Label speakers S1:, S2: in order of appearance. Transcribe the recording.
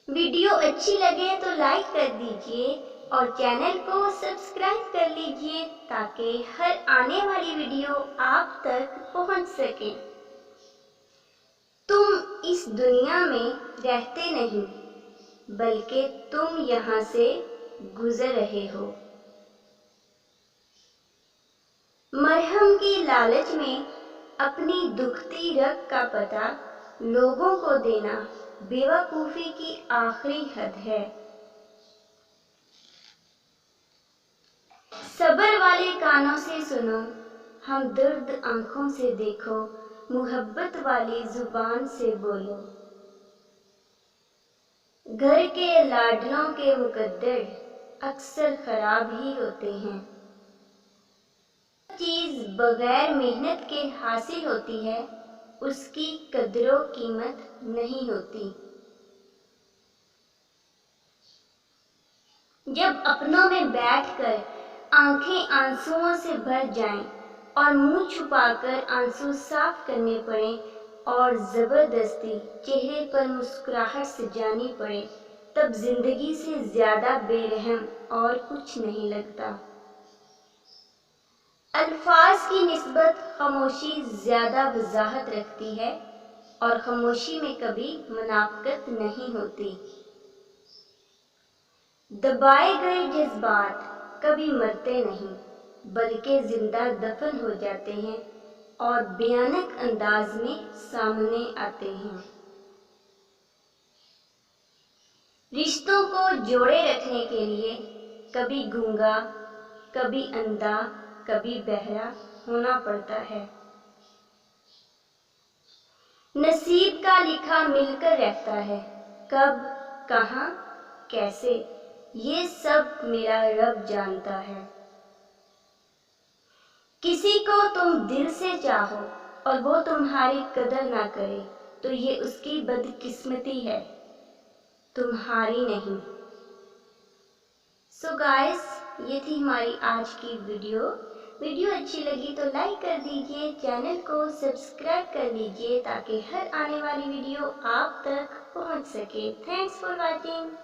S1: Video अच्छी लगे तो लाइक कर दीजिए और चैनल को सब्सक्राइब कर लीजिए ताकि हर आने वाली वीडियो आप तक पहुंच सके। तुम इस दुनिया में रहते नहीं बल्कि तुम यहाँ से गुजर रहे हो। मरहम की लालच में अपनी दुखती रग का पता लोगों को देना बेवकूफ़ी की आखिरी हद है। सब्र वाले कानों से सुनो, हम दर्द आंखों से देखो, मुहब्बत वाली जुबान से बोलो। घर के लाडलों के मुकद्दर अक्सर खराब ही होते हैं। चीज बगैर मेहनत के हासिल होती है, उसकी कदरो कीमत नहीं होती। जब अपनों में बैठकर आंखें आंसुओं से भर जाएं और मुंह छुपाकर आंसू साफ करने पड़े और जबरदस्ती चेहरे पर मुस्कुराहट सजानी पड़े, तब जिंदगी से ज्यादा बेरहम और कुछ नहीं लगता। अल्फाज की निस्बत खामोशी ज्यादा वजाहत रखती है और खामोशी में कभी मुनाफकत नहीं होती। दबाए गए जज्बात कभी मरते नहीं बल्कि जिंदा दफन हो जाते हैं और भयानक अंदाज में सामने आते हैं। रिश्तों को जोड़े रखने के लिए कभी गूंगा, कभी अंधा, कभी बहरा होना पड़ता है। नसीब का लिखा मिलकर रहता है, कब, कहाँ, कैसे, ये सब मेरा रब जानता है। किसी को तुम दिल से चाहो और वो तुम्हारी कदर ना करे तो ये उसकी बदकिस्मती है, तुम्हारी नहीं। सो गाइस, ये थी हमारी आज की वीडियो अच्छी लगी तो लाइक कर दीजिए, चैनल को सब्सक्राइब कर लीजिए ताकि हर आने वाली वीडियो आप तक पहुंच सके। Thanks for watching.